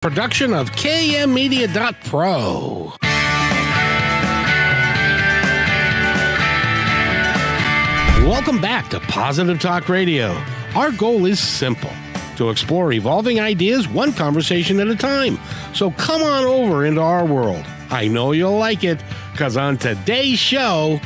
Production of KMmedia.pro. Welcome back to Positive Talk Radio. Our goal is simple: to explore evolving ideas one conversation at a time. So come on over into our world. I know you'll like it, because on today's show,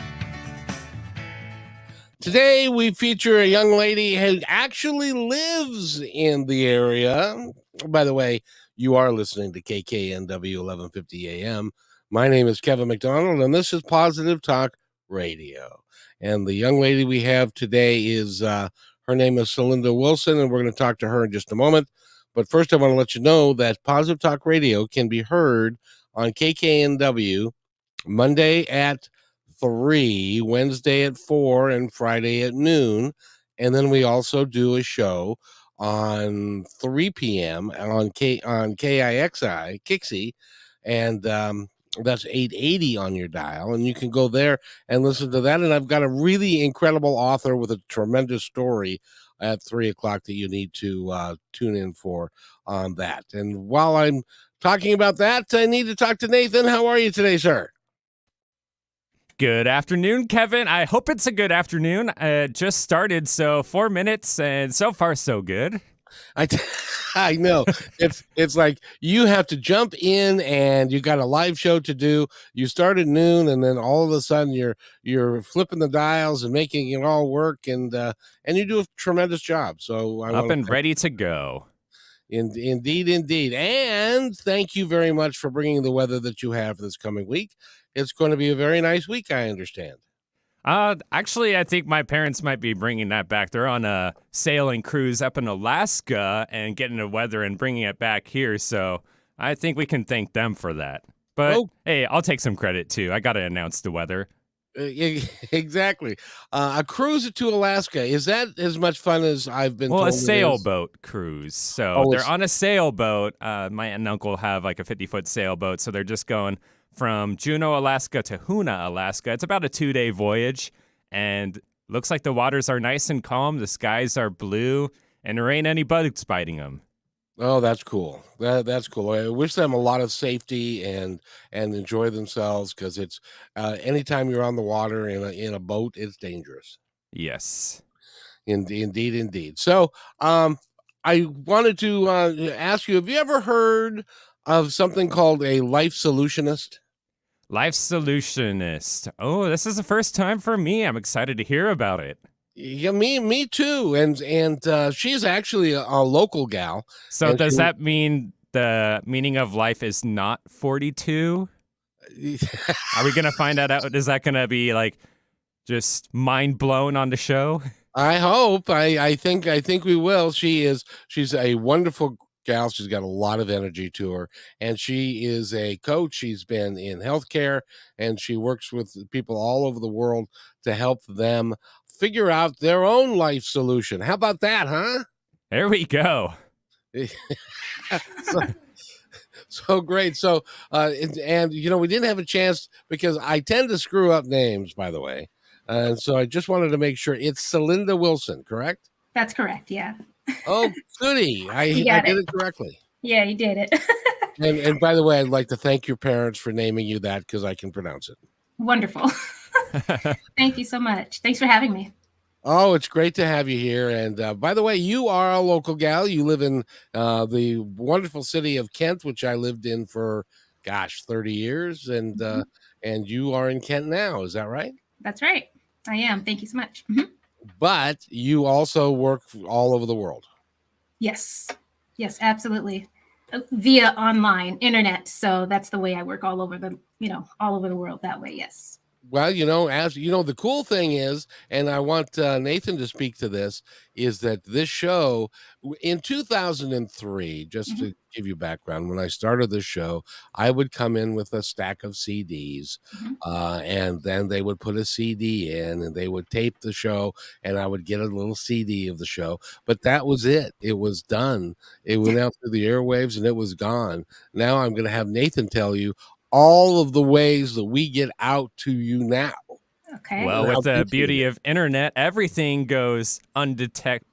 today we feature a young lady who actually lives in the area. By the way, you are listening to KKNW 1150 AM. My name is Kevin McDonald, and this is Positive Talk Radio. And the young lady we have today is, her name is Celinda Wilson, and we're going to talk to her in just a moment. But first, I want to let you know that Positive Talk Radio can be heard on KKNW Monday at 3, Wednesday at 4, and Friday at noon. And then we also do a show on 3 p.m. on KIXI, Kixie, and that's 880 on your dial, and you can go there and listen to that. And I've got a really incredible author with a tremendous story at 3 o'clock that you need to tune in for on that. And while I'm talking about that, I need to talk to Nathan. How are you today, sir? Good afternoon, Kevin. I hope it's a good afternoon. Just started, so 4 minutes, and so far so good. I know. It's like you have to jump in, and you got a live show to do. You start at noon, and then all of a sudden you're flipping the dials and making it all work, and you do a tremendous job. So I'm up and ready to go. Indeed. And thank you very much for bringing the weather that you have this coming week. It's going to be a very nice week, I understand. Actually, I think my parents might be bringing that back. They're on a sailing cruise up in Alaska and getting the weather and bringing it back here. So I think we can thank them for that. But hey, I'll take some credit too. I got to announce the weather. Exactly. A cruise to Alaska, is that as much fun as I've been told? Well, a sailboat cruise. So they're on a sailboat. My aunt and uncle have like a 50-foot sailboat. So they're just going from Juneau, Alaska to Hoonah, Alaska. It's about a 2-day voyage, and looks like the waters are nice and calm. The skies are blue, and there ain't any bugs biting them. Oh, that's cool. That's cool. I wish them a lot of safety and enjoy themselves, because it's anytime you're on the water in a boat, it's dangerous. Yes. Indeed. So I wanted to ask you, have you ever heard of something called a life solutionist? Life solutionist. Oh, this is the first time for me. I'm excited to hear about it. Yeah, me too. And she's actually a local gal. So does that mean the meaning of life is not 42? Are we going to find that out? Is that going to be like just mind blown on the show? I hope. I think we will. She's a wonderful gal. She's got a lot of energy to her, and she is a coach. She's been in healthcare, and she works with people all over the world to help them figure out their own life solution. How about that, huh? There we go. So great. So and you know, we didn't have a chance because I tend to screw up names, by the way. And so I just wanted to make sure it's Celinda Wilson, correct? That's correct. Yeah. Oh, goody. I did it correctly. Yeah, you did it. And by the way, I'd like to thank your parents for naming you that, because I can pronounce it. Wonderful. Thank you so much. Thanks for having me. Oh, it's great to have you here. And by the way, you are a local gal. You live in the wonderful city of Kent, which I lived in for, 30 years. And and you are in Kent now. Is that right? That's right. I am. Thank you so much. Mm-hmm. But you also work all over the world. Yes, absolutely. Via online, internet. So that's the way I work all over the world that way. Yes. Well, as you know, the cool thing is, and I want Nathan to speak to this, is that this show in 2003, just to give you background, when I started this show, I would come in with a stack of CDs, and then they would put a CD in, and they would tape the show, and I would get a little CD of the show. But that was it. It was done. It went out through the airwaves, and it was gone. Now I'm going to have Nathan tell you all of the ways that we get out to you now. Okay. Well, with the beauty of internet, everything goes undetected,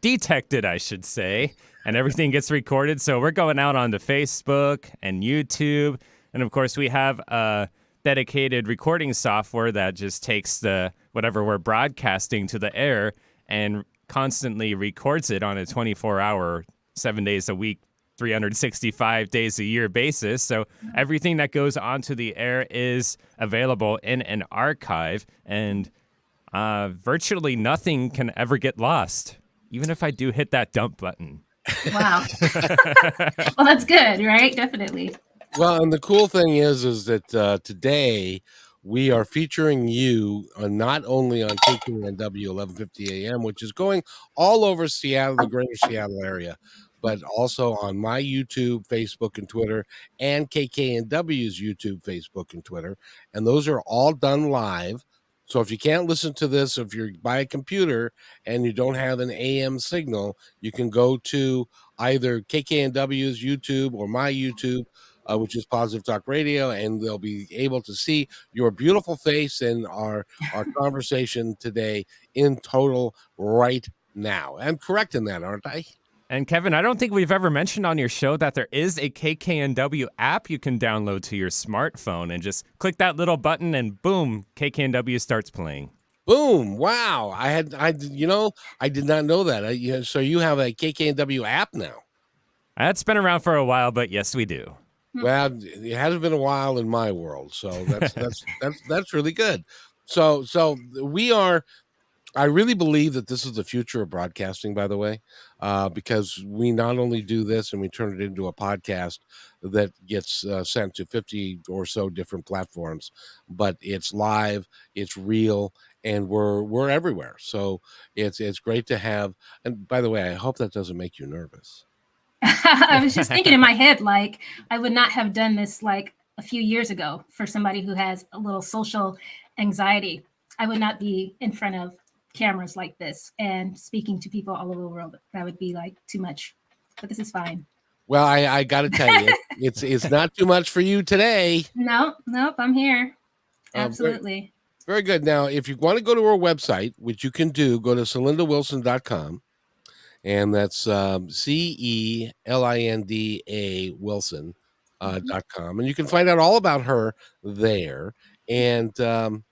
detected, I should say. and everything gets recorded. So we're going out onto Facebook and YouTube. And of course, we have a dedicated recording software that just takes the whatever we're broadcasting to the air and constantly records it on a 24-hour, 7 days a week, 365 days a year basis. So everything that goes onto the air is available in an archive, and virtually nothing can ever get lost, even if I do hit that dump button. Wow. Well, that's good, right? Definitely. Well, and the cool thing is that today we are featuring you not only on KKNW 1150 AM, which is going all over Seattle, the greater Seattle area, but also on my YouTube, Facebook, and Twitter, and KKNW's YouTube, Facebook, and Twitter. And those are all done live. So if you can't listen to this, if you're by a computer and you don't have an AM signal, you can go to either KKNW's YouTube or my YouTube, which is Positive Talk Radio, and they'll be able to see your beautiful face and our conversation today in total right now. I'm correct in that, aren't I? And Kevin, I don't think we've ever mentioned on your show that there is a KKNW app you can download to your smartphone and just click that little button and boom, KKNW starts playing. Boom. Wow. I did not know that. So you have a KKNW app now. That's been around for a while, but yes, we do. Well, it hasn't been a while in my world, so that's really good. So we are. I really believe that this is the future of broadcasting, by the way, because we not only do this and we turn it into a podcast that gets sent to 50 or so different platforms, but it's live, it's real, and we're everywhere. So it's great to have. And by the way, I hope that doesn't make you nervous. I was just thinking in my head, like, I would not have done this like a few years ago for somebody who has a little social anxiety. I would not be in front of cameras like this and speaking to people all over the world. That would be like too much, but this is fine. Well, I got to tell you, it's not too much for you today. Nope, I'm here. Absolutely. Very good. Now, if you want to go to our website, which you can do, go to celindawilson.com. And that's CELINDA Wilson.com. And you can find out all about her there. And and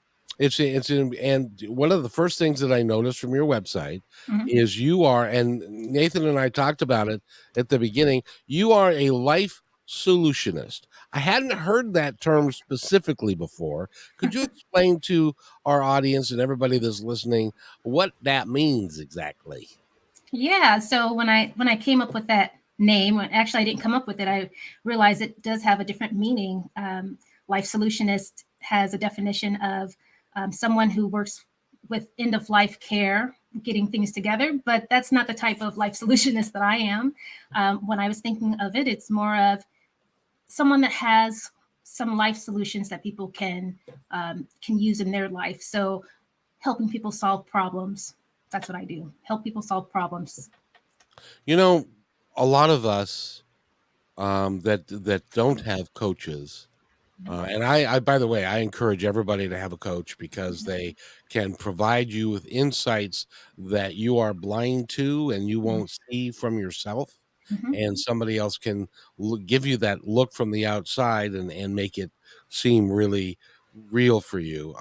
one of the first things that I noticed from your website is you are, and Nathan and I talked about it at the beginning, you are a life solutionist. I hadn't heard that term specifically before. Could you explain to our audience and everybody that's listening what that means exactly? Yeah. So when I came up with that name, actually I didn't come up with it, I realized it does have a different meaning. Life solutionist has a definition of someone who works with end of life care, getting things together, but that's not the type of life solutionist that I am. When I was thinking of it, it's more of someone that has some life solutions that people can use in their life. So helping people solve problems. That's what I do. Help people solve problems. You know, a lot of us that don't have coaches, and I, by the way, I encourage everybody to have a coach because they can provide you with insights that you are blind to and you won't see from yourself. And somebody else can give you that look from the outside and make it seem really real for you.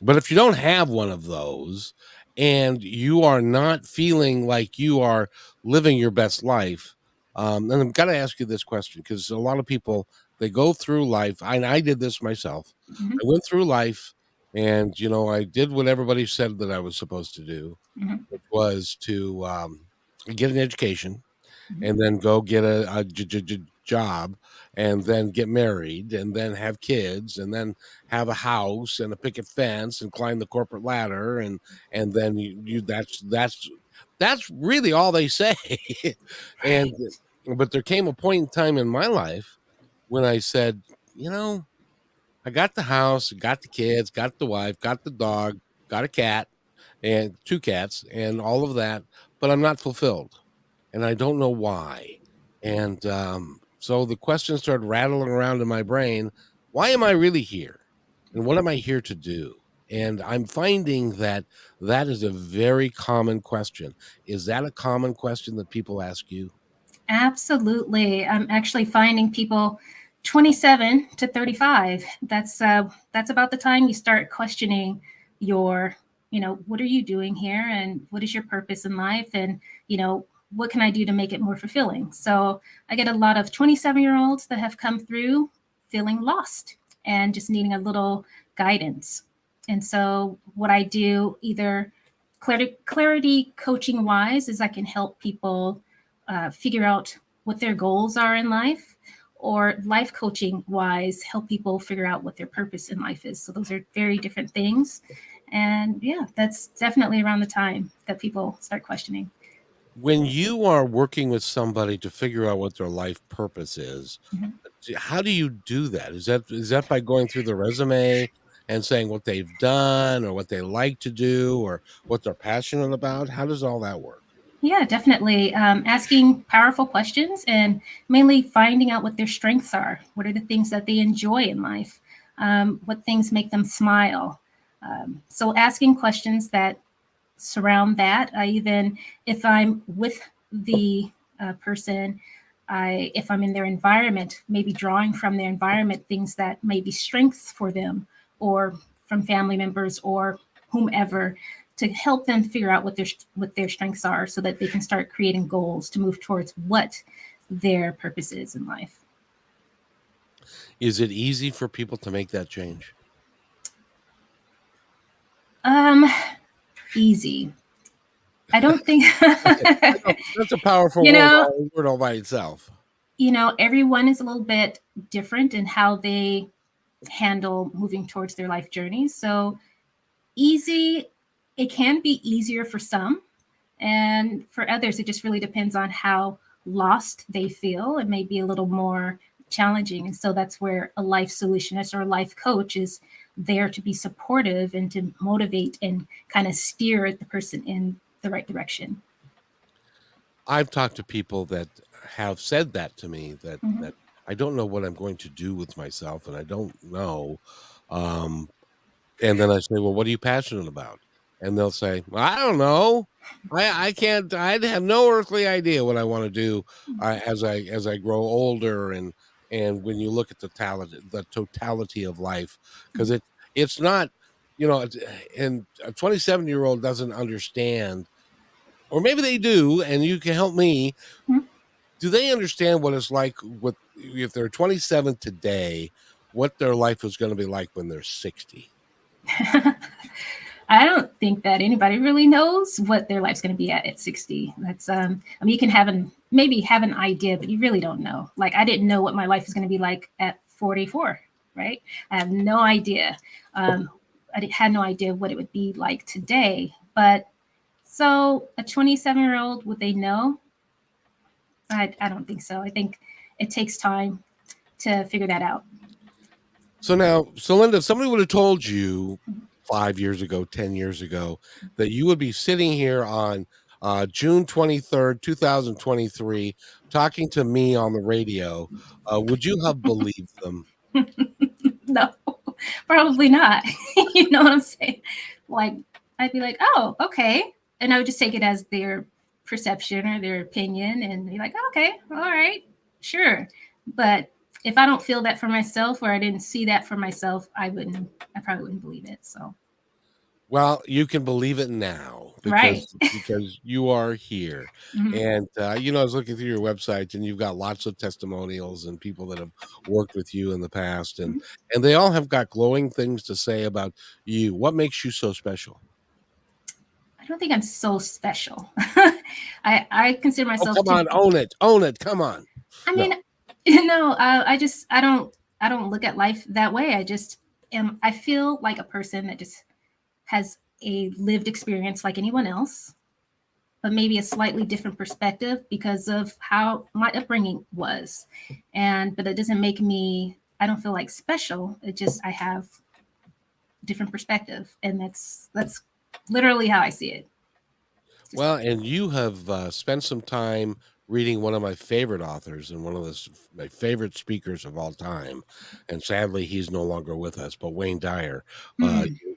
But if you don't have one of those and you are not feeling like you are living your best life, and I've got to ask you this question because a lot of people, they go through life, and I did this myself. I went through life and, I did what everybody said that I was supposed to do, which was to get an education and then go get a job and then get married and then have kids and then have a house and a picket fence and climb the corporate ladder and then you that's really all they say. And but there came a point in time in my life when I said, I got the house, got the kids, got the wife, got the dog, got a cat and 2 cats and all of that, but I'm not fulfilled. And I don't know why. And so the question started rattling around in my brain. Why am I really here? And what am I here to do? And I'm finding that that is a very common question. Is that a common question that people ask you? Absolutely. I'm actually finding people 27 to 35. That's about the time you start questioning your, what are you doing here, and what is your purpose in life, and what can I do to make it more fulfilling? So I get a lot of 27-year-olds that have come through feeling lost and just needing a little guidance. And so what I do, either clarity coaching wise, is I can help people figure out what their goals are in life, or life coaching wise, help people figure out what their purpose in life is. So those are very different things. And yeah, that's definitely around the time that people start questioning. When you are working with somebody to figure out what their life purpose is, how do you do that? Is that by going through the resume and saying what they've done or what they like to do or what they're passionate about? How does all that work? Yeah, definitely. Asking powerful questions and mainly finding out what their strengths are. What are the things that they enjoy in life? What things make them smile? So asking questions that surround that. If I'm with the person, if I'm in their environment, maybe drawing from their environment things that may be strengths for them, or from family members or whomever, to help them figure out what their strengths are, so that they can start creating goals to move towards what their purpose is in life. Is it easy for people to make that change? Easy. I don't think That's a powerful word all by itself. Everyone is a little bit different in how they handle moving towards their life journey. So easy, it can be easier for some, and for others it just really depends on how lost they feel. It may be a little more challenging, and so that's where a life solutionist or a life coach is there to be supportive and to motivate and kind of steer the person in the right direction. I've talked to people that have said that to me, that I don't know what I'm going to do with myself, and I don't know. And then I say, well, what are you passionate about? And they'll say, well, I don't know. I can't. I have no earthly idea what I want to do as I grow older, and when you look at the totality of life, because it's not, and a 27-year-old doesn't understand, or maybe they do, and you can help me. Do they understand what it's like if they're 27 today, what their life is going to be like when they're 60? I don't think that anybody really knows what their life's going to be at 60. That's you can maybe have an idea, but you really don't know. Like, I didn't know what my life is going to be like at 44, right? I have no idea. I had no idea what it would be like today. But so a 27-year-old, would they know? I don't think so. I think it takes time to figure that out. So now, Celinda, if somebody would have told you 5 years ago, 10 years ago, that you would be sitting here on June 23rd, 2023, talking to me on the radio, would you have believed them? No, probably not. You know what I'm saying? Like, I'd be like, oh, okay. And I would just take it as their perception or their opinion and be like, okay, all right, sure. But if I don't feel that for myself, or I didn't see that for myself, I probably wouldn't believe it. So, well, you can believe it now because you are here. And I was looking through your website, and you've got lots of testimonials and people that have worked with you in the past, and they all have got glowing things to say about you. What makes you so special? I don't think I'm so special. I consider myself. Come on, own it. Come on. I mean, I don't look at life that way. I feel like a person that just has a lived experience like anyone else, but maybe a slightly different perspective because of how my upbringing was. But it doesn't make me, I don't feel like special. It just, I have different perspective, and that's literally how I see it. Well, and you have spent some time reading one of my favorite authors and one of my favorite speakers of all time, and sadly he's no longer with us, but Wayne Dyer.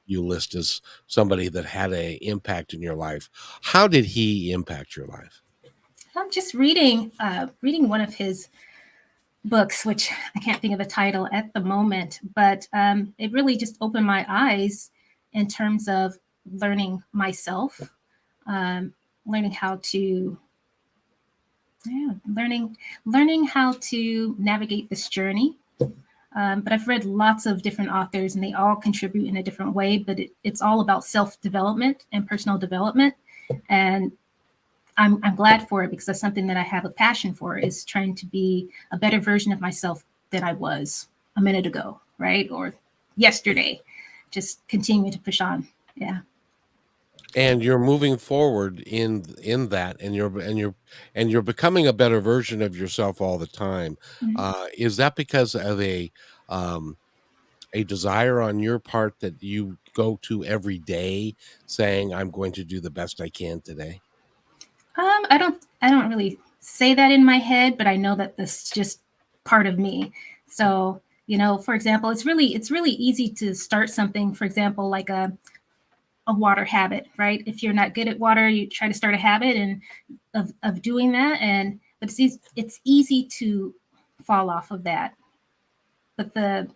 you list as somebody that had a impact in your life. How did he impact your life? I'm just reading one of his books, which I can't think of the title at the moment, but it really just opened my eyes in terms of learning myself, learning how to learning how to navigate this journey. But I've read lots of different authors, and they all contribute in a different way, but it's all about self-development and personal development. And I'm glad for it, because that's something that I have a passion for, is trying to be a better version of myself than I was a minute ago, right? Or yesterday, just continuing to push on. Yeah. And you're moving forward in that, and you're becoming a better version of yourself all the time. Is that because of a desire on your part that you go to every day saying, I'm going to do the best I can today? I don't really say that in my head, but I know that this is just part of me. So, for example, it's really easy to start something, for example, like a water habit, right? If you're not good at water, you try to start a habit and of doing that, but it's easy to fall off of that. But the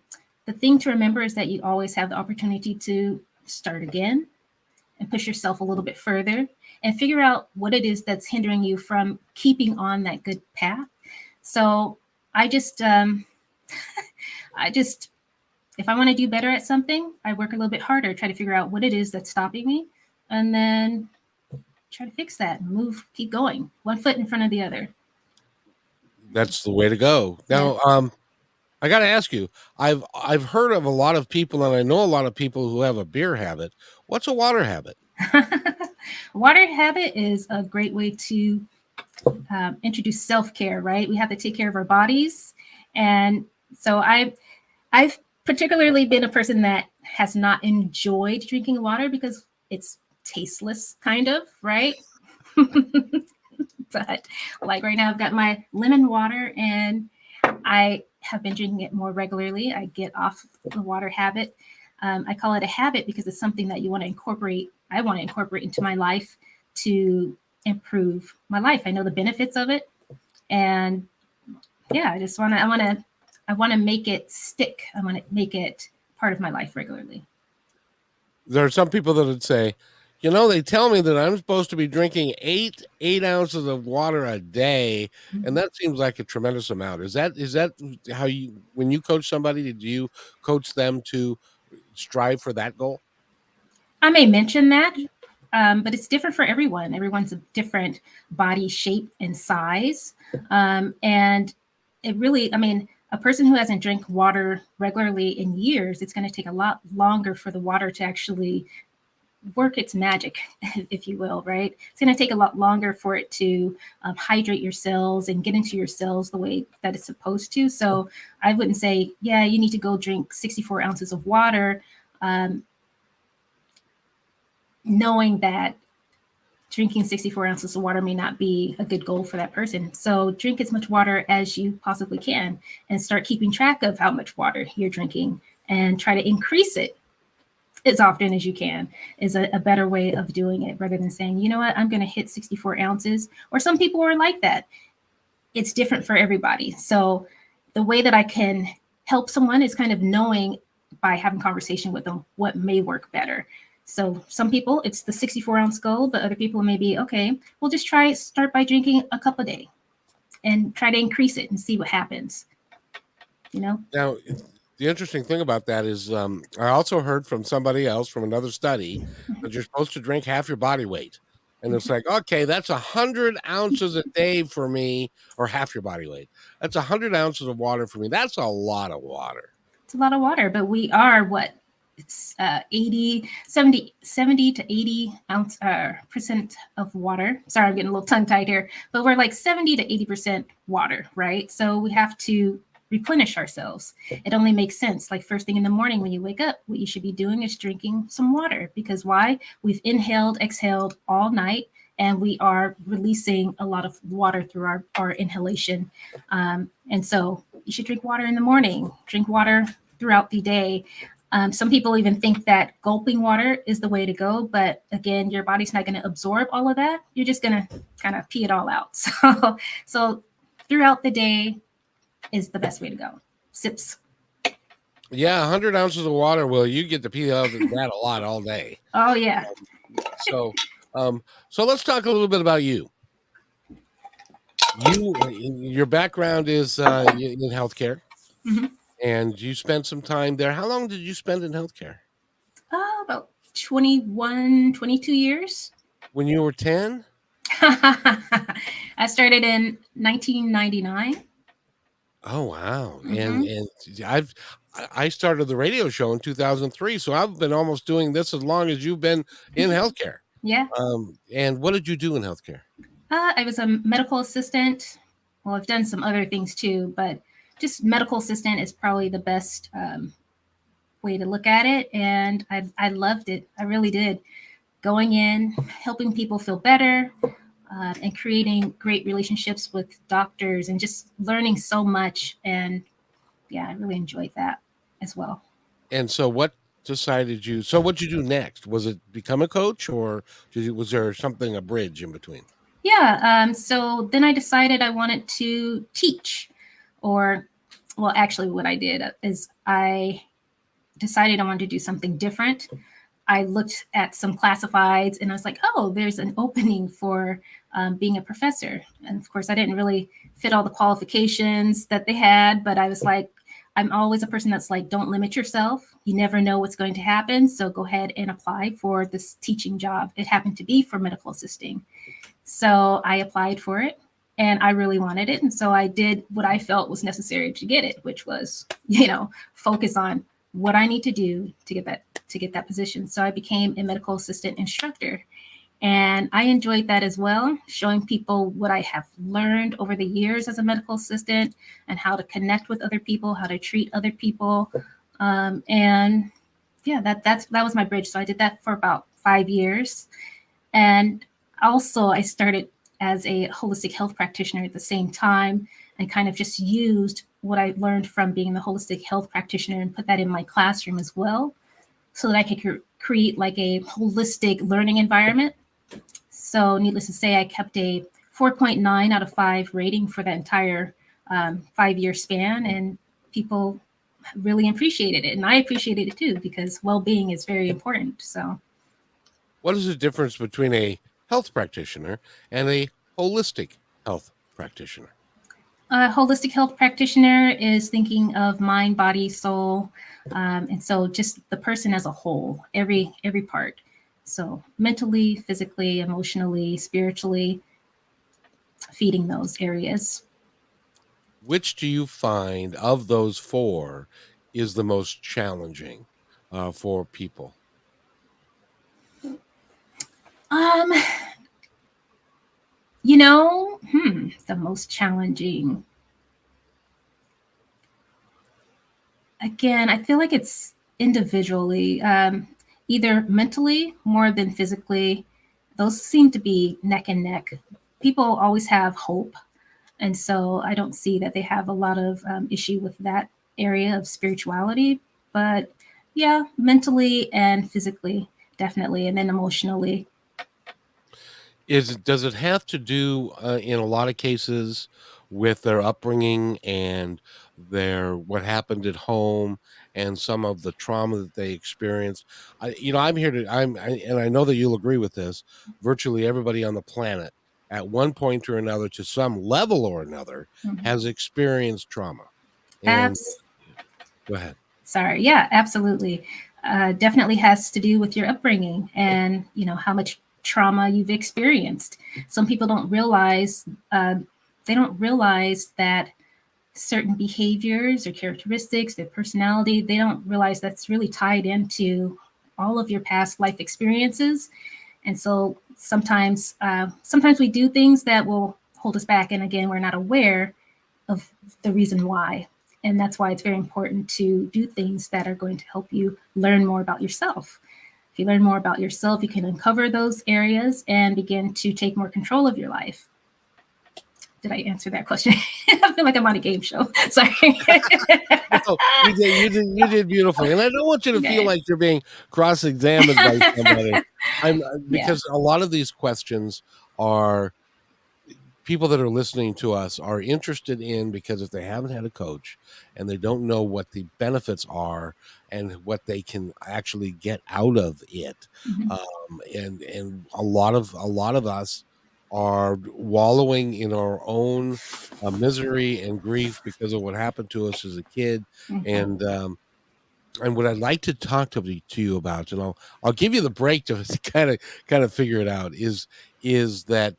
thing to remember is that you always have the opportunity to start again and push yourself a little bit further and figure out what it is that's hindering you from keeping on that good path. So I just if I want to do better at something, I work a little bit harder, try to figure out what it is that's stopping me, and then try to fix that, keep going, one foot in front of the other. That's the way to go. Now, I got to ask you, I've heard of a lot of people, and I know a lot of people who have a beer habit. What's a water habit? Water habit is a great way to introduce self-care, right? We have to take care of our bodies. And so I've particularly been a person that has not enjoyed drinking water because it's tasteless, kind of, right? But like right now, I've got my lemon water, and I have been drinking it more regularly. I get off the water habit. I call it a habit because it's something that you want to incorporate. I want to incorporate into my life to improve my life. I know the benefits of it, and yeah, I want to make it stick. I want to make it part of my life regularly. There are some people that would say, they tell me that I'm supposed to be drinking 8 ounces of water a day, and that seems like a tremendous amount. Is that how when you coach somebody, did you coach them to strive for that goal? I may mention that, but it's different for everyone. Everyone's a different body shape and size. And it really, a person who hasn't drank water regularly in years, it's going to take a lot longer for the water to actually work its magic, if you will, right? It's going to take a lot longer for it to hydrate your cells and get into your cells the way that it's supposed to. So I wouldn't say, yeah, you need to go drink 64 ounces of water, knowing that drinking 64 ounces of water may not be a good goal for that person. So drink as much water as you possibly can and start keeping track of how much water you're drinking and try to increase it as often as you can is a better way of doing it, rather than saying, you know what, I'm going to hit 64 ounces. Or some people are like that. It's different for everybody. So the way that I can help someone is kind of knowing by having conversation with them what may work better. So some people, it's the 64-ounce goal, but other people may be, okay, we'll just start by drinking a cup a day and try to increase it and see what happens. Now, the interesting thing about that is I also heard from somebody else from another study that you're supposed to drink half your body weight. And it's like, okay, that's 100 ounces a day for me, or half your body weight. That's 100 ounces of water for me. That's a lot of water. It's a lot of water, but we are what? It's 70 to 80 percent of water. Sorry, I'm getting a little tongue tied here, but we're like 70 to 80% water, right? So we have to replenish ourselves. It only makes sense. Like first thing in the morning when you wake up, what you should be doing is drinking some water, because why? We've inhaled, exhaled all night, and we are releasing a lot of water through our inhalation. And so you should drink water in the morning, drink water throughout the day. Some people even think that gulping water is the way to go, but again, your body's not going to absorb all of that. You're just going to kind of pee it all out. So throughout the day is the best way to go. Sips. Yeah, 100 ounces of water. Well, you get to pee out of that a lot all day. Oh yeah. So let's talk a little bit about you. Your background is in healthcare, and you spent some time there. How long did you spend in healthcare? About 21, 22 years. When you were 10? I started in 1999. Oh wow! And I started the radio show in 2003, so I've been almost doing this as long as you've been in healthcare. Yeah. And what did you do in healthcare? I was a medical assistant. Well, I've done some other things too, but just medical assistant is probably the best way to look at it. And I loved it. I really did. Going in, helping people feel better, and creating great relationships with doctors and just learning so much. And yeah, I really enjoyed that as well. And so what what'd you do next? Was it become a coach, or was there something, a bridge in between? Yeah. So then I decided I wanted to teach, or, well, actually what I did is I decided I wanted to do something different. I looked at some classifieds and I was like, oh, there's an opening for being a professor. And of course, I didn't really fit all the qualifications that they had, but I was like, I'm always a person that's like, don't limit yourself. You never know what's going to happen. So go ahead and apply for this teaching job. It happened to be for medical assisting. So I applied for it and I really wanted it. And so I did what I felt was necessary to get it, which was, focus on what I need to do to get that position. So I became a medical assistant instructor. And I enjoyed that as well, showing people what I have learned over the years as a medical assistant and how to connect with other people, how to treat other people. And yeah, that was my bridge. So I did that for about 5 years. And also I started as a holistic health practitioner at the same time and kind of just used what I learned from being the holistic health practitioner and put that in my classroom as well, so that I could create like a holistic learning environment. So needless to say, I kept a 4.9 out of 5 rating for the entire 5-year span, and people really appreciated it. And I appreciated it too, because well-being is very important. So what is the difference between a health practitioner and a holistic health practitioner? A holistic health practitioner is thinking of mind, body, soul, and so just the person as a whole, every part. So mentally, physically, emotionally, spiritually, feeding those areas. Which do you find of those 4 is the most challenging for people? The most challenging. Again, I feel like it's individually, either mentally more than physically. Those seem to be neck and neck. People always have hope. And so I don't see that they have a lot of issue with that area of spirituality. But yeah, mentally and physically, definitely. And then emotionally. Does it have to do in a lot of cases with their upbringing and what happened at home and some of the trauma that they experienced? And I know that you'll agree with this. Virtually everybody on the planet, at one point or another, to some level or another, has experienced trauma. And go ahead. Sorry. Yeah, absolutely. Definitely has to do with your upbringing and how much trauma you've experienced. Some people don't realize that certain behaviors or characteristics, their personality, they don't realize that's really tied into all of your past life experiences. And so sometimes we do things that will hold us back. And again, we're not aware of the reason why. And that's why it's very important to do things that are going to help you learn more about yourself. If you learn more about yourself, you can uncover those areas and begin to take more control of your life. did I answer that question? I feel like I'm on a game show. Sorry. No, you did beautifully, and I don't want you to feel like you're being cross-examined by somebody. Because a lot of these questions are people that are listening to us are interested in, because if they haven't had a coach and they don't know what the benefits are and what they can actually get out of it, and a lot of us are wallowing in our own misery and grief because of what happened to us as a kid, and what I'd like to talk to you about, and I'll give you the break to kind of figure it out, is that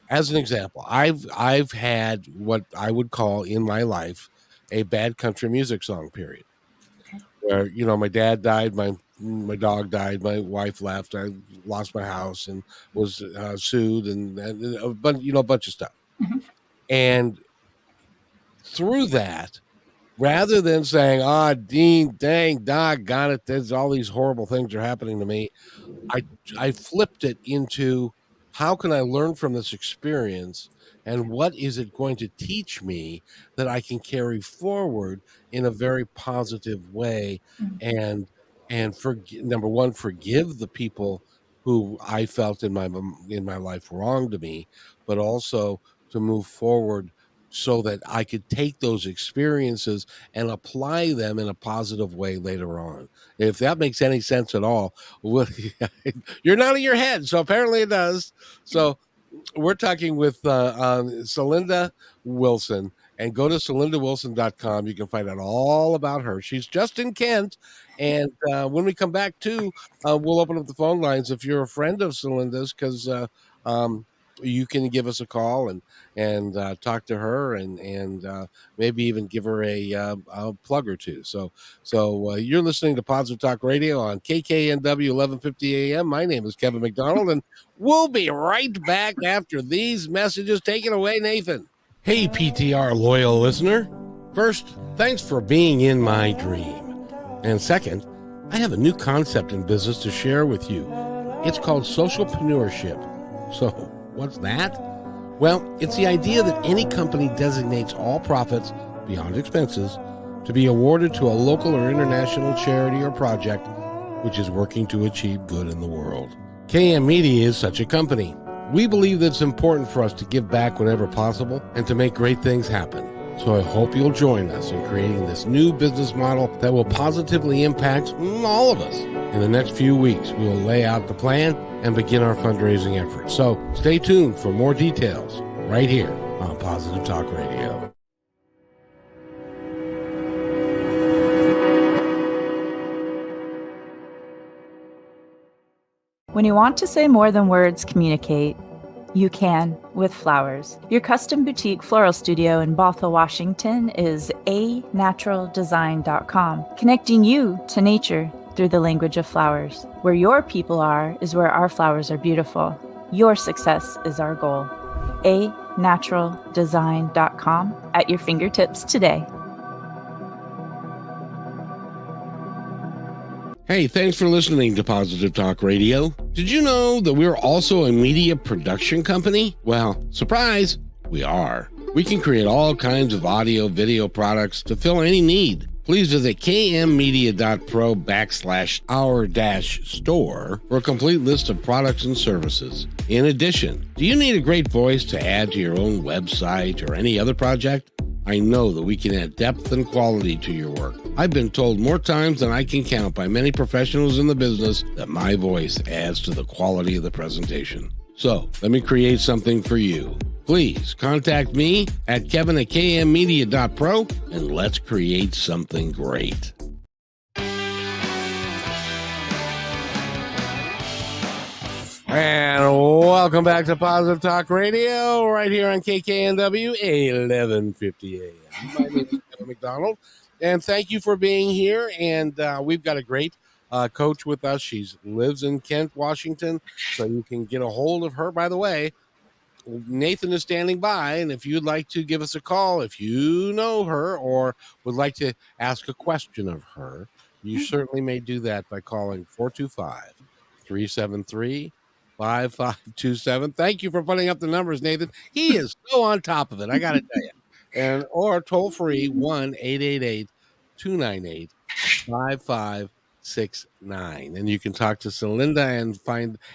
as an example, I've had what I would call in my life a bad country music song period, where my dad died, my dog died, my wife left, I lost my house and was sued, and a bunch of stuff, and through that, rather than saying, Dean, dang, doggone it, there's all these horrible things are happening to me, I flipped it into, how can I learn from this experience, and what is it going to teach me that I can carry forward in a very positive way, and number one, forgive the people who I felt in my life wronged me, but also to move forward so that I could take those experiences and apply them in a positive way later on. If that makes any sense at all, you're nodding your head, so apparently it does. So we're talking with Celinda Wilson, and go to celindawilson.com. You can find out all about her. She's just in Kent, and when we come back too, we'll open up the phone lines if you're a friend of Celinda's, because you can give us a call and talk to her, and maybe even give her a plug or two. So you're listening to Positive Talk Radio on KKNW 1150 AM. My name is Kevin McDonald, and we'll be right back after these messages. Take it away, Nathan. Hey, PTR loyal listener. First, thanks for being in my dream. And second, I have a new concept in business to share with you. It's called socialpreneurship. So, what's that? Well, it's the idea that any company designates all profits beyond expenses to be awarded to a local or international charity or project which is working to achieve good in the world. KM Media is such a company. We believe that it's important for us to give back whenever possible and to make great things happen. So I hope you'll join us in creating this new business model that will positively impact all of us. In the next few weeks, we will lay out the plan and begin our fundraising efforts. So stay tuned for more details right here on Positive Talk Radio. When you want to say more than words communicate, you can with flowers. Your custom boutique floral studio in Bothell, Washington is anaturaldesign.com, connecting you to nature through the language of flowers. Where your people are is where our flowers are beautiful. Your success is our goal. anaturaldesign.com at your fingertips today. Hey, thanks for listening to Positive Talk Radio. Did you know that we're also a media production company? Well, surprise, we are. We can create all kinds of audio, video products to fill any need. Please visit kmmedia.pro/our-store for a complete list of products and services. In addition, do you need a great voice to add to your own website or any other project? I know that we can add depth and quality to your work. I've been told more times than I can count by many professionals in the business that my voice adds to the quality of the presentation. So, let me create something for you. Please contact me at kevin@kmmedia.pro and let's create something great. And welcome back to Positive Talk Radio right here on KKNW 1150 AM. My name is Kevin McDonald, and thank you for being here. And we've got a great coach with us. She lives in Kent, Washington, so you can get a hold of her. By the way, Nathan is standing by, and if you'd like to give us a call, if you know her or would like to ask a question of her, you certainly may do that by calling 425-373 5527. Thank you for putting up the numbers, Nathan. He is so on top of it, I got to tell you. And or toll free 1-888-298-5569. And you can talk to Celinda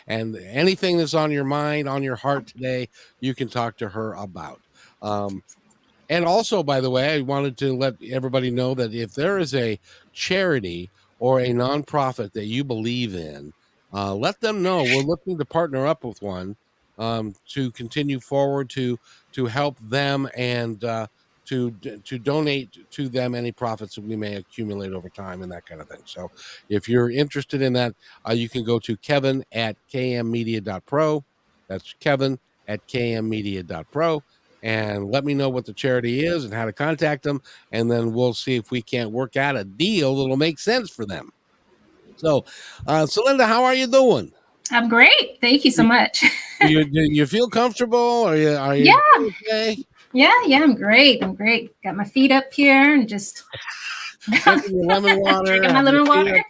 and anything that's on your mind, on your heart today, you can talk to her about. And also, by the way, I wanted to let everybody know that if there is a charity or a nonprofit that you believe in, let them know. We're looking to partner up with one to continue forward to help them and to donate to them any profits that we may accumulate over time and that kind of thing. So if you're interested in that, you can go to kevin@kmmedia.pro. That's kevin@kmmedia.pro. And let me know what the charity is and how to contact them. And then we'll see if we can't work out a deal that'll make sense for them. So, Celinda, how are you doing? I'm great. Thank you so much. You feel comfortable? Are you Yeah. okay? Yeah, I'm great. Got my feet up here and just drinking your lemon water. Drinking my lemon water.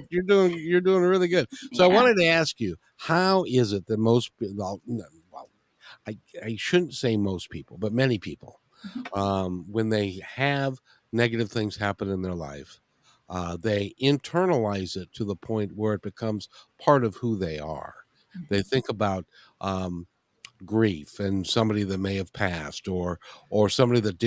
You're doing really good. So I wanted to ask you, how is it that most people, I shouldn't say most people, but many people, when they have negative things happen in their life, they internalize it to the point where it becomes part of who they are. They think about grief and somebody that may have passed, or somebody that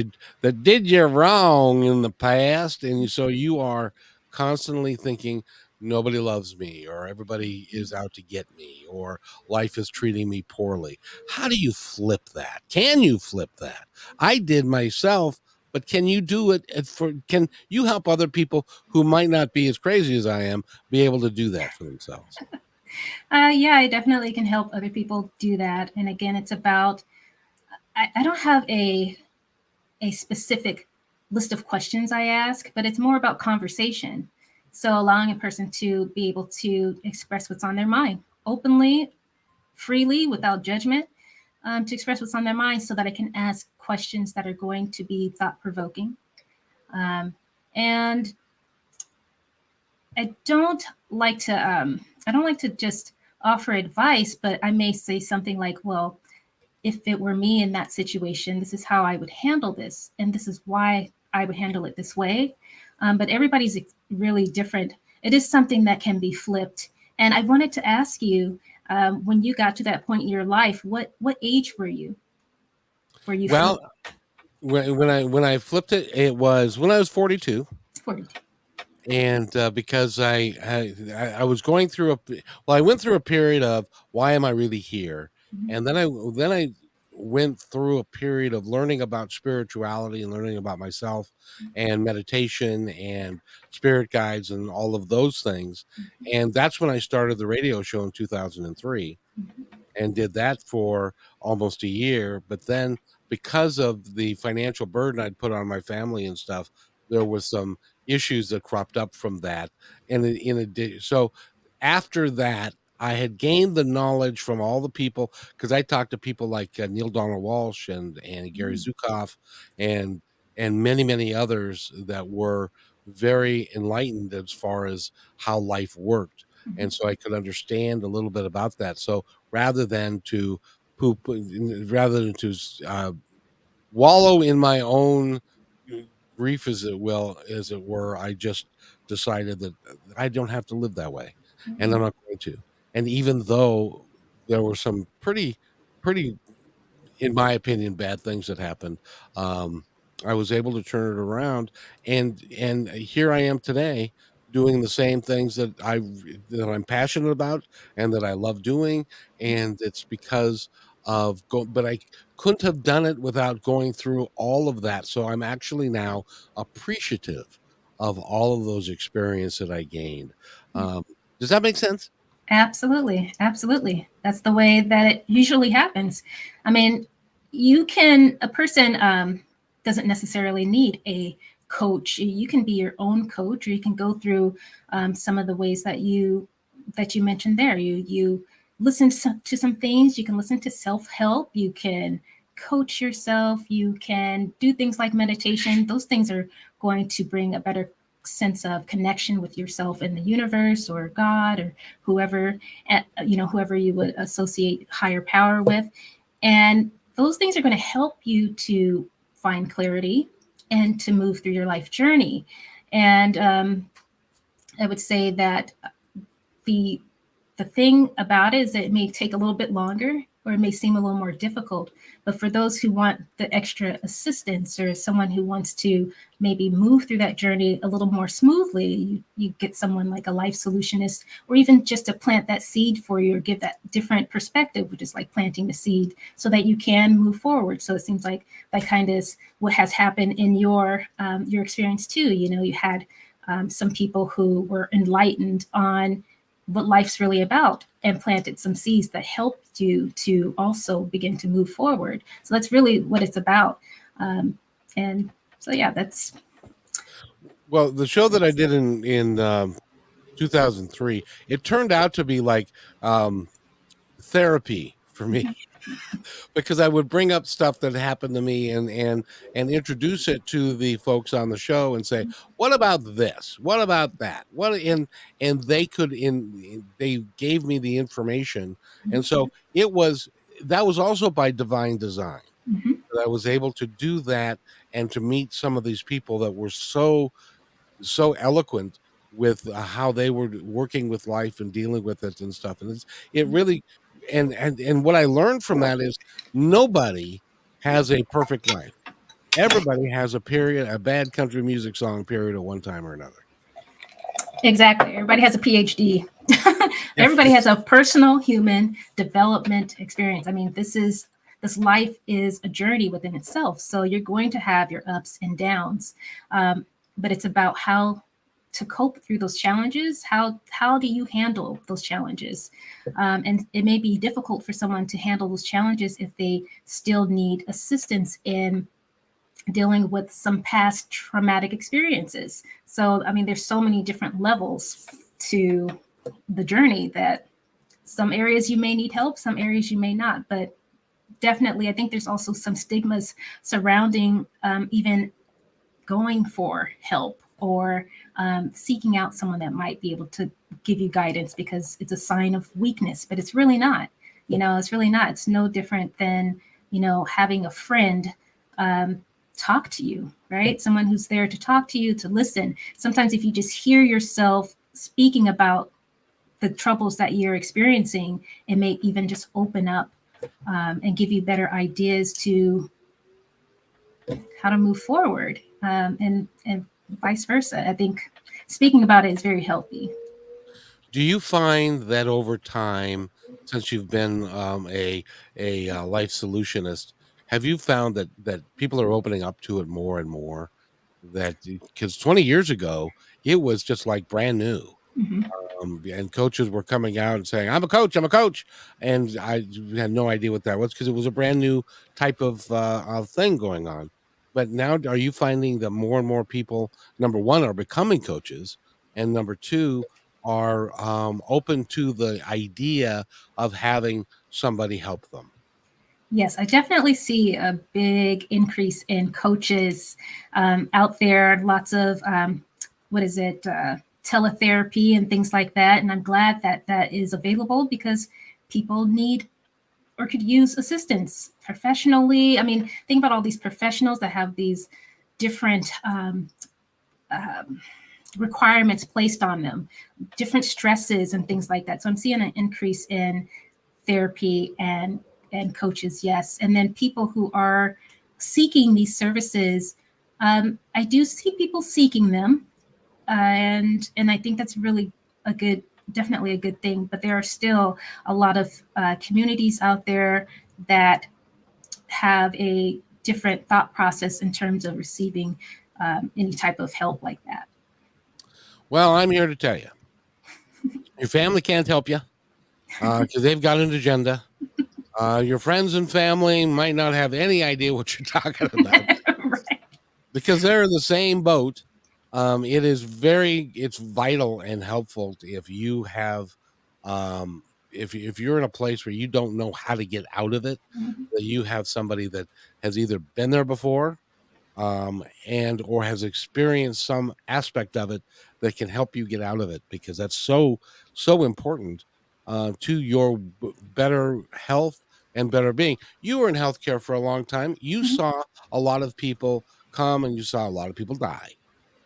did you wrong in the past, and so you are constantly thinking nobody loves me, or everybody is out to get me, or life is treating me poorly. How do you flip that? Can you flip that? I did myself, but can you do it can you help other people who might not be as crazy as I am be able to do that for themselves? Yeah, I definitely can help other people do that. And again, it's about, I don't have a specific list of questions I ask, but it's more about conversation. So allowing a person to be able to express what's on their mind openly, freely, without judgment, to express what's on their mind so that I can ask questions that are going to be thought-provoking. And I don't like to just offer advice, but I may say something like, well, if it were me in that situation, this is how I would handle this, and this is why I would handle it this way. But everybody's really different. It is something that can be flipped. And I wanted to ask you, when you got to that point in your life, what age were you? Well, when I flipped it, it was when I was 42. 42. And because I was going through I went through a period of why am I really here, and then I went through a period of learning about spirituality and learning about myself and meditation and spirit guides and all of those things, and that's when I started the radio show in 2003 and did that for almost a year. But then because of the financial burden I'd put on my family and stuff, there was some issues that cropped up from that. And in addition, so after that, I had gained the knowledge from all the people, because I talked to people like Neil Donald Walsh and Gary Zukav and many others that were very enlightened as far as how life worked. And so I could understand a little bit about that. So rather than to wallow in my own grief, as it were, I just decided that I don't have to live that way, and I'm not going to. And even though there were some pretty, in my opinion, bad things that happened, I was able to turn it around, and here I am today doing the same things that I'm passionate about and that I love doing, and it's because of but I couldn't have done it without going through all of that. So I'm actually now appreciative of all of those experiences that I gained. Does that make sense? Absolutely. That's the way that it usually happens. I mean, a person doesn't necessarily need a coach. You can be your own coach, or you can go through some of the ways that you mentioned there. You listen to some things. You can listen to self-help. You can coach yourself. You can do things like meditation. Those things are going to bring a better sense of connection with yourself and the universe or God or whoever, whoever you would associate higher power with. And those things are going to help you to find clarity and to move through your life journey. And I would say that the thing about it is that it may take a little bit longer, or it may seem a little more difficult. But for those who want the extra assistance, or someone who wants to maybe move through that journey a little more smoothly, you get someone like a life solutionist, or even just to plant that seed for you, or give that different perspective, which is like planting the seed so that you can move forward. So it seems like that kind of what has happened in your experience too. You had some people who were enlightened on what life's really about and planted some seeds that helped you to also begin to move forward. So that's really what it's about. And so, yeah, that's. Well, the show that I did in 2003, it turned out to be like therapy for me. Because I would bring up stuff that happened to me and introduce it to the folks on the show and say, what about this? What about that? And they they gave me the information. And so that was also by divine design. Mm-hmm. That I was able to do that and to meet some of these people that were so eloquent with how they were working with life and dealing with it and stuff. And it really, and what I learned from that is nobody has a perfect life. Everybody has a bad country music song period at one time or another. Exactly. Everybody has a PhD. Everybody has a personal human development experience. I mean, this life is a journey within itself. So you're going to have your ups and downs. But it's about how to cope through those challenges. How do you handle those challenges? And it may be difficult for someone to handle those challenges if they still need assistance in dealing with some past traumatic experiences. So, I mean, there's so many different levels to the journey that some areas you may need help, some areas you may not. But definitely, I think there's also some stigmas surrounding even going for help or seeking out someone that might be able to give you guidance, because it's a sign of weakness, but it's really not. It's really not. It's no different than, having a friend talk to you, right? Someone who's there to talk to you, to listen. Sometimes if you just hear yourself speaking about the troubles that you're experiencing, it may even just open up and give you better ideas to how to move forward, and vice versa. I think speaking about it is very healthy. Do you find that over time, since you've been a life solutionist, have you found that people are opening up to it more and more? That because 20 years ago, it was just like brand new. Mm-hmm. And coaches were coming out and saying, I'm a coach, and I had no idea what that was, because it was a brand new type of thing going on. But now, are you finding that more and more people, number one, are becoming coaches, and number two, are open to the idea of having somebody help them? Yes, I definitely see a big increase in coaches out there. Lots of teletherapy and things like that. And I'm glad that that is available, because people need or could use assistance professionally. I mean, think about all these professionals that have these different requirements placed on them, different stresses and things like that. So I'm seeing an increase in therapy and coaches, yes. And then people who are seeking these services, I do see people seeking them, and I think that's really definitely a good thing. But there are still a lot of communities out there that have a different thought process in terms of receiving any type of help like that. Well, I'm here to tell you, your family can't help you because they've got an agenda. Your friends and family might not have any idea what you're talking about. Right. Because they're in the same boat. It's vital and helpful if you have, if you're in a place where you don't know how to get out of it, Mm-hmm. that you have somebody that has either been there before, and or has experienced some aspect of it that can help you get out of it, because that's so important to your better health and better being. You were in healthcare for a long time. You Mhm. saw a lot of people come, and you saw a lot of people die,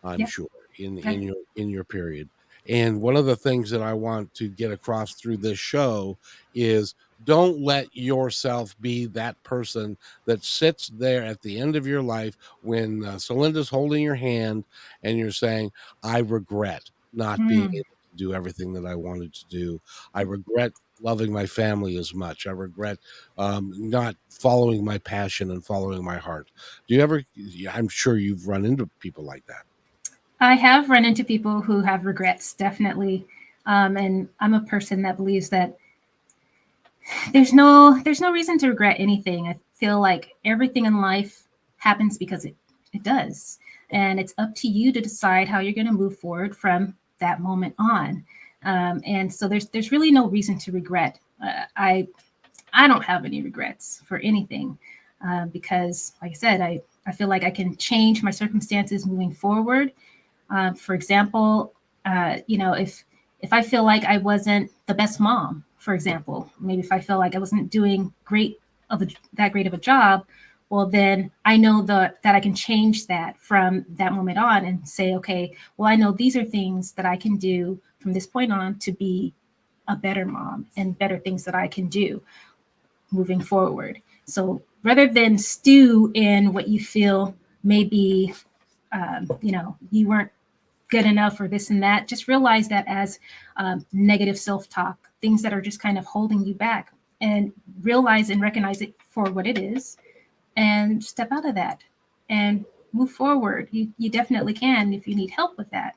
I'm Yep. sure, in Right. your period. And one of the things that I want to get across through this show is, don't let yourself be that person that sits there at the end of your life when Celinda's holding your hand and you're saying, I regret not being Mm. able to do everything that I wanted to do. I regret loving my family as much. I regret not following my passion and following my heart. Do you ever? I'm sure you've run into people like that. I have run into people who have regrets, definitely. And I'm a person that believes that there's no reason to regret anything. I feel like everything in life happens because it does. And it's up to you to decide how you're going to move forward from that moment on. And so there's really no reason to regret. I don't have any regrets for anything, because, like I said, I feel like I can change my circumstances moving forward. For example, if I feel like I wasn't the best mom, for example, maybe if I feel like I wasn't doing that great of a job, well, then I know that I can change that from that moment on and say, okay, well, I know these are things that I can do from this point on to be a better mom, and better things that I can do moving forward. So rather than stew in what you feel maybe, you weren't good enough or this and that, just realize that as negative self-talk, things that are just kind of holding you back, and realize and recognize it for what it is, and step out of that and move forward. You definitely can. If you need help with that,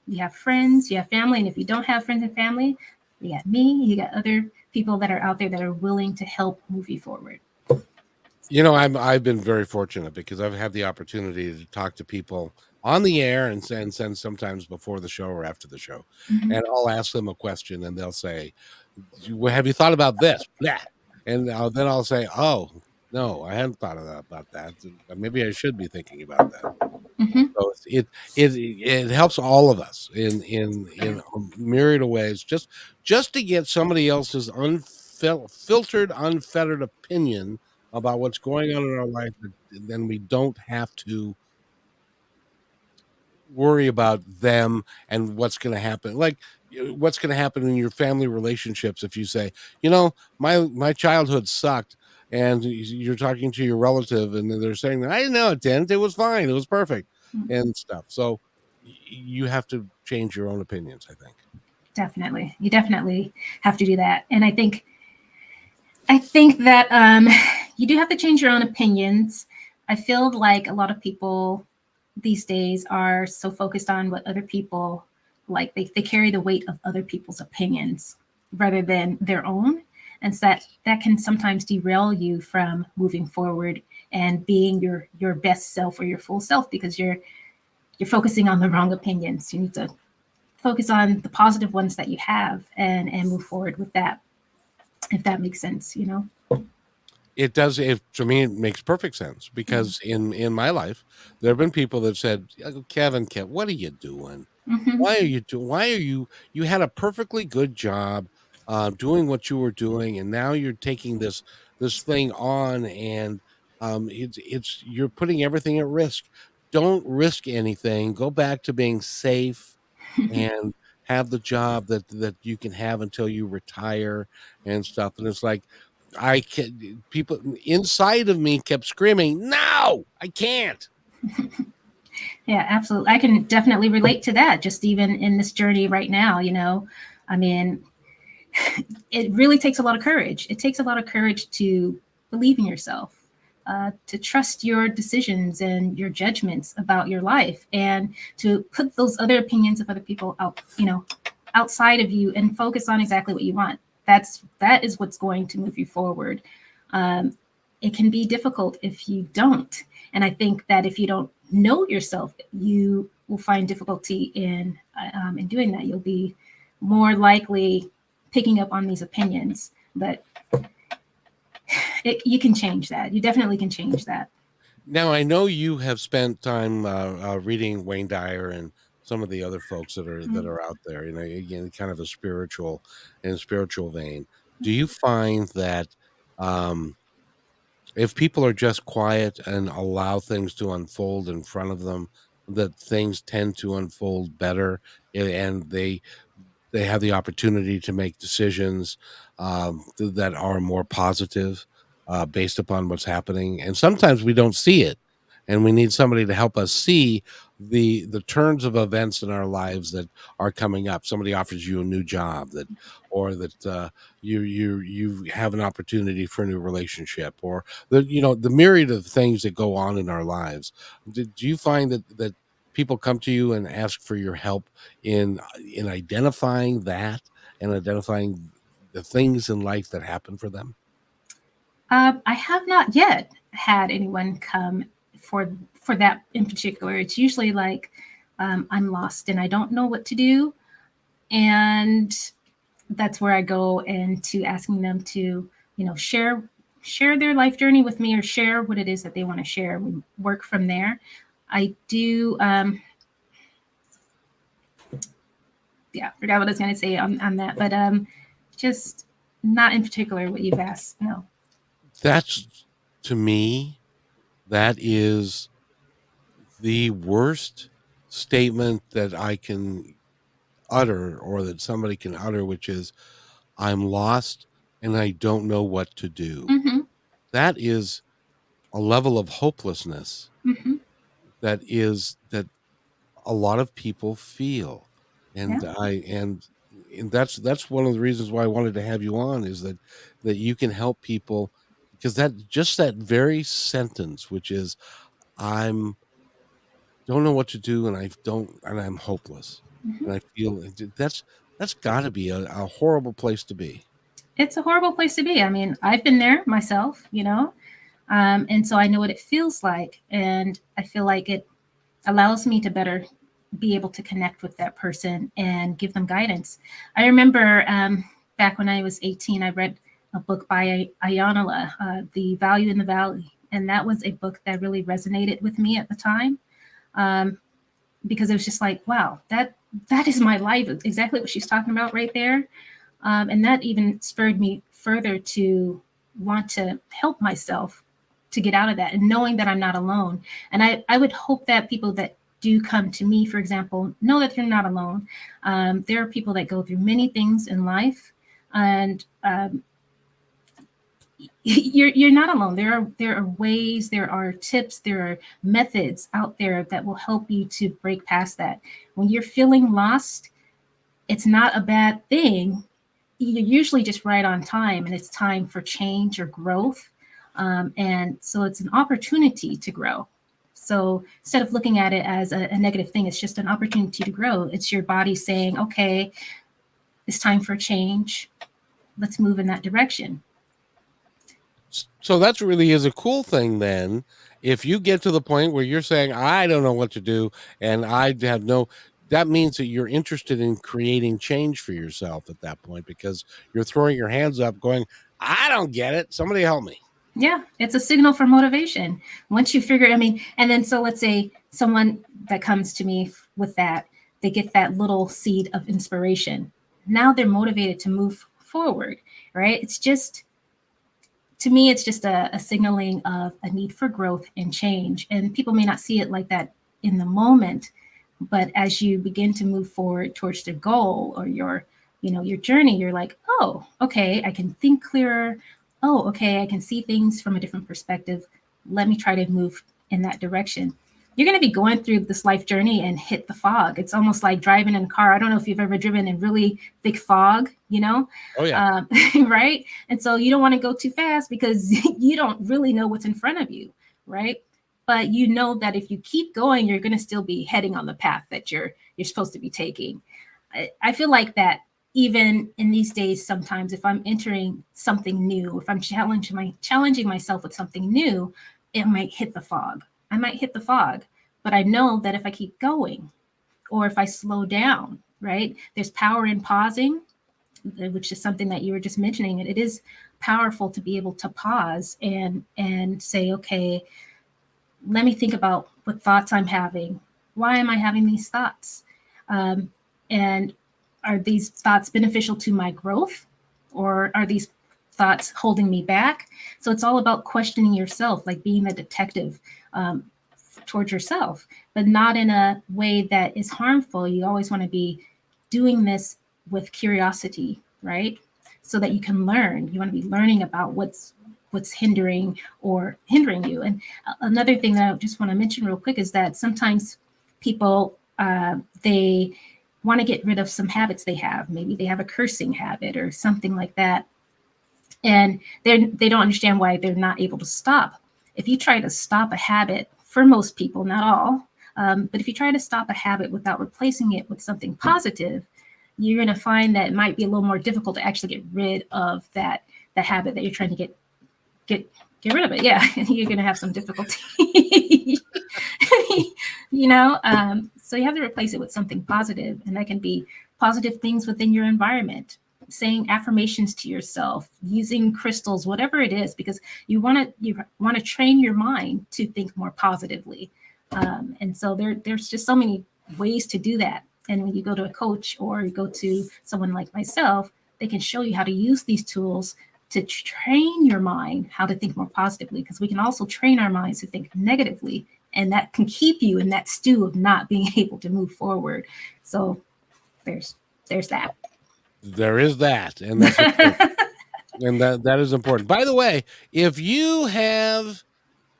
you have friends, you have family, and if you don't have friends and family, you got me, you got other people that are out there that are willing to help move you forward. I've been very fortunate because I've had the opportunity to talk to people on the air and send sometimes before the show or after the show. Mhm. And I'll ask them a question and they'll say, "Well, have you thought about this?" Blah. And then I'll say, "Oh, no, I hadn't thought about that. Maybe I should be thinking about that." Mhm. So it helps all of us in a myriad of ways, just to get somebody else's filtered, unfettered opinion about what's going on in our life. Then we don't have to worry about them and what's going to happen. Like, what's going to happen in your family relationships if you say, my childhood sucked, and you're talking to your relative and they're saying, I didn't know it didn't. It was fine. It was perfect Mm. and stuff. So you have to change your own opinions, I think. Definitely, you definitely have to do that. And I think that you do have to change your own opinions. I feel like a lot of people these days are so focused on what other people like. They carry the weight of other people's opinions rather than their own. And so that can sometimes derail you from moving forward and being your best self or your full self, because you're focusing on the wrong opinions. You need to focus on the positive ones that you have, and move forward with that, if that makes sense. It does. To me, it makes perfect sense, because in my life, there have been people that said, Kevin, what are you doing? Mm-hmm. Why are you doing? Why are you had a perfectly good job, doing what you were doing, and now you're taking this thing on, and it's you're putting everything at risk. Don't risk anything. Go back to being safe and have the job that you can have until you retire and stuff. And it's like, I can people inside of me kept screaming, "No, I can't." Yeah, absolutely. I can definitely relate to that. Just even in this journey right now, I mean, it really takes a lot of courage. It takes a lot of courage to believe in yourself, to trust your decisions and your judgments about your life, and to put those other opinions of other people out, outside of you, and focus on exactly what you want. That is what's going to move you forward. It can be difficult if you don't. And I think that if you don't know yourself, you will find difficulty in doing that. You'll be more likely picking up on these opinions. But you can change that. You definitely can change that. Now, I know you have spent time reading Wayne Dyer and some of the other folks that Mm. are out there. You know, again, kind of a spiritual vein. Do you find that um, if people are just quiet and allow things to unfold in front of them, that things tend to unfold better, and they have the opportunity to make decisions that are more positive based upon what's happening. And sometimes we don't see it, and we need somebody to help us see the turns of events in our lives that are coming up. Somebody offers you a new job or that you have an opportunity for a new relationship, or the myriad of things that go on in our lives. Do you find that people come to you and ask for your help in identifying that and identifying the things in life that happen for them? I have not yet had anyone come for that in particular. It's usually like I'm lost and I don't know what to do, and that's where I go into asking them to, share their life journey with me or share what it is that they want to share. We work from there. I do. Yeah, forgot what I was going to say on that, but just not in particular what you've asked. No. That's to me, that is the worst statement that I can utter or that somebody can utter, which is, I'm lost and I don't know what to do. Mm-hmm. That is a level of hopelessness Mm-hmm. that a lot of people feel. Yeah. And that's one of the reasons why I wanted to have you on, is that you can help people, because that very sentence, which is, I'm don't know what to do, and I'm hopeless, Mm-hmm. and I feel that's got to be a horrible place to be. It's a horrible place to be. I mean, I've been there myself, and so I know what it feels like. And I feel like it allows me to better be able to connect with that person and give them guidance. I remember back when I was 18, I read a book by Ayanala, The Value in the Valley. And that was a book that really resonated with me at the time, um, because it was just like, wow, that is my life. Exactly what she's talking about right there. And that even spurred me further to want to help myself to get out of that, and knowing that I'm not alone. And I would hope that people that do come to me, for example, know that they're not alone. There are people that go through many things in life, and you're not alone. There are ways, there are tips, there are methods out there that will help you to break past that. When you're feeling lost, it's not a bad thing. You're usually just right on time, and it's time for change or growth. And so it's an opportunity to grow. So instead of looking at it as a negative thing, it's just an opportunity to grow. It's your body saying, okay, it's time for change. Let's move in that direction. So that's really is a cool thing then. If you get to the point where you're saying, I don't know what to do, and I have no, that means that you're interested in creating change for yourself at that point, because you're throwing your hands up going, I don't get it. Somebody help me. Yeah, it's a signal for motivation. Once you figure, I mean, and then so let's say someone that comes to me with that, they get that little seed of inspiration. Now they're motivated to move forward, right? It's just, to me, it's just a signaling of a need for growth and change. And people may not see it like that in the moment, but as you begin to move forward towards the goal or your journey, you're like, oh, okay, I can think clearer. Oh, okay, I can see things from a different perspective. Let me try to move in that direction. You're going to be going through this life journey and hit the fog. It's almost like driving in a car. I don't know if you've ever driven in really thick fog, Oh yeah. right? And so you don't want to go too fast because you don't really know what's in front of you, right? But you know that if you keep going, you're going to still be heading on the path that you're supposed to be taking. I feel like that even in these days, sometimes if I'm entering something new, if I'm challenging myself with something new, it might hit the fog. I might hit the fog, but I know that if I keep going or if I slow down, right? There's power in pausing, which is something that you were just mentioning. It is powerful to be able to pause and say, okay, let me think about what thoughts I'm having. Why am I having these thoughts? And are these thoughts beneficial to my growth, or are these thoughts holding me back? So it's all about questioning yourself, like being a detective towards yourself, but not in a way that is harmful. You always want to be doing this with curiosity, right? So that you can learn. You want to be learning about what's hindering you. And another thing that I just want to mention real quick is that sometimes people they want to get rid of some habits they have. Maybe they have a cursing habit or something like that, and they don't understand why they're not able to stop. If you try to stop a habit, for most people, not all, but if you try to stop a habit without replacing it with something positive, you're going to find that it might be a little more difficult to actually get rid of that habit that you're trying to get rid of it. Yeah, you're going to have some difficulty. So you have to replace it with something positive, and that can be positive things within your environment, saying affirmations to yourself, using crystals, whatever it is, because you want to train your mind to think more positively. And so there's just so many ways to do that. And when you go to a coach or you go to someone like myself, they can show you how to use these tools to train your mind how to think more positively, because we can also train our minds to think negatively, and that can keep you in that stew of not being able to move forward. So there's that. There is that, and that's and that is important. By the way, if you have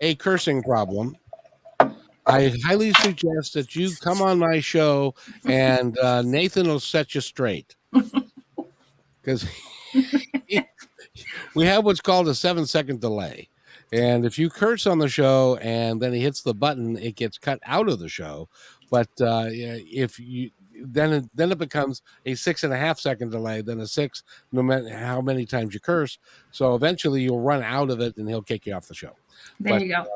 a cursing problem, I highly suggest that you come on my show, and Nathan will set you straight, because we have what's called a 7-second delay. And if you curse on the show and then he hits the button, it gets cut out of the show. But if you then it becomes a 6.5-second delay, then a 6, no matter how many times you curse. So eventually you'll run out of it, and he'll kick you off the show. There you go.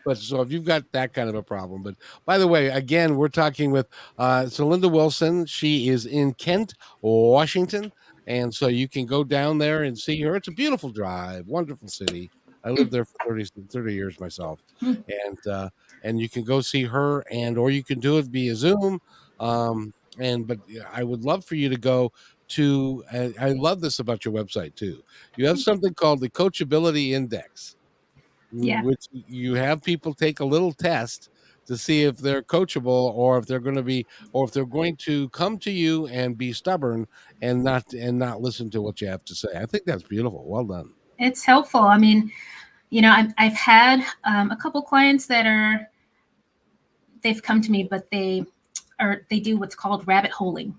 But so if you've got that kind of a problem. But by the way, again, we're talking with Celinda Wilson. She is in Kent, Washington. And so you can go down there and see her. It's a beautiful drive, wonderful city. I lived there for 30 years myself. And you can go see her, or you can do it via Zoom. But I would love for you to go to, I love this about your website too. You have something called the Coachability Index. Yeah. Which you have people take a little test to see if they're coachable, or if they're going to come to you and be stubborn and not listen to what you have to say. I think that's beautiful. Well done. It's helpful. I mean, I've had a couple clients that they've come to me, but they do what's called rabbit holing,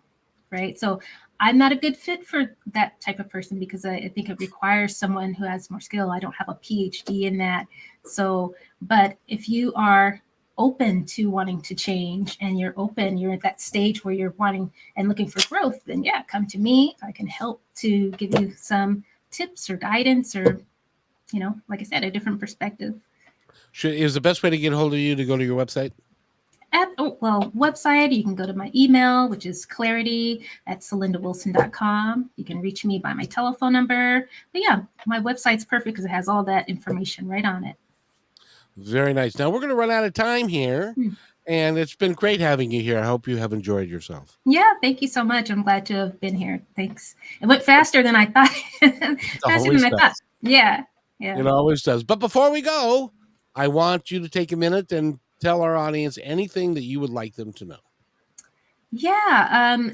right? So I'm not a good fit for that type of person, because I think it requires someone who has more skill. I don't have a PhD in that. So, but if you are open to wanting to change, and you're at that stage where you're wanting and looking for growth, then yeah, come to me. I can help to give you some tips or guidance, or, like I said, a different perspective. Is the best way to get a hold of you to go to your website? Website, you can go to my email, which is clarity@celindawilson.com. You can reach me by my telephone number. But yeah, my website's perfect because it has all that information right on it. Very nice. Now we're going to run out of time here, and it's been great having you here. I hope you have enjoyed yourself. Yeah, thank you so much. I'm glad to have been here. Thanks. It went faster than I thought. Yeah. It always does. But before we go, I want you to take a minute and tell our audience anything that you would like them to know. Yeah.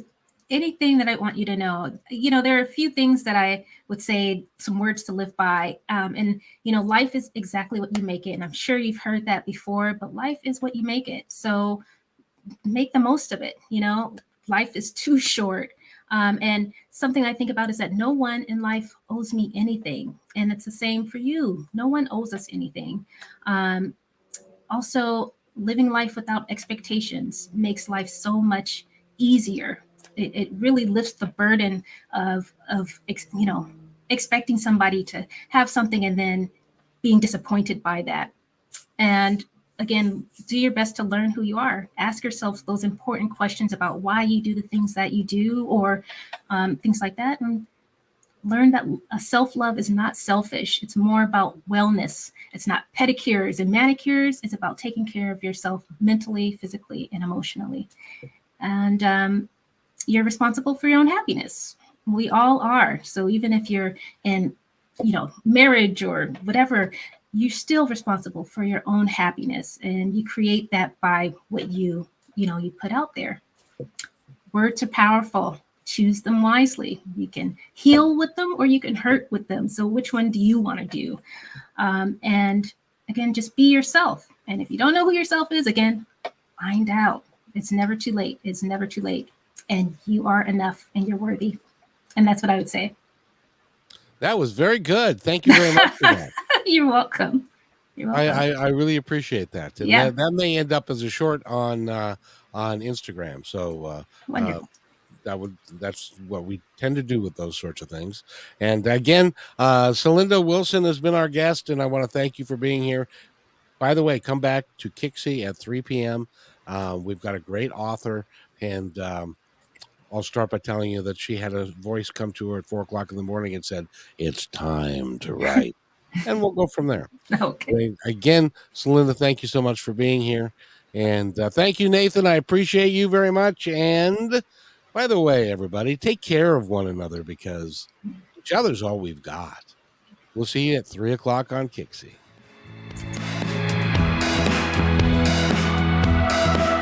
Anything that I want you to know. There are a few things that I would say, some words to live by. And life is exactly what you make it. And I'm sure you've heard that before, but life is what you make it. So make the most of it. Life is too short. And something I think about is that no one in life owes me anything. And it's the same for you. No one owes us anything. Also, living life without expectations makes life so much easier. It really lifts the burden of expecting somebody to have something and then being disappointed by that. And again, do your best to learn who you are. Ask yourself those important questions about why you do the things that you do, or things like that, and learn that self-love is not selfish. It's more about wellness. It's not pedicures and manicures. It's about taking care of yourself mentally, physically, and emotionally. And you're responsible for your own happiness. We all are. So even if you're in, marriage or whatever, you're still responsible for your own happiness, and you create that by what you put out there. Words are powerful. Choose them wisely. You can heal with them or you can hurt with them. So which one do you want to do? And again, just be yourself. And if you don't know who yourself is, again, find out. It's never too late. It's never too late. And you are enough and you're worthy. And that's what I would say. That was very good. Thank you very much for that. You're welcome. You're welcome. I really appreciate that. And Yeah. that may end up as a short on Instagram. So Wonderful. that's what we tend to do with those sorts of things. And again, Celinda Wilson has been our guest, and I want to thank you for being here. By the way, come back to Kixie at 3 p.m. We've got a great author, and I'll start by telling you that she had a voice come to her at 4 o'clock in the morning and said, "It's time to write." And we'll go from there. Okay. Again, Celinda, thank you so much for being here. And thank you, Nathan. I appreciate you very much. And by the way, everybody, take care of one another because each other's all we've got. We'll see you at 3 o'clock on Kixie.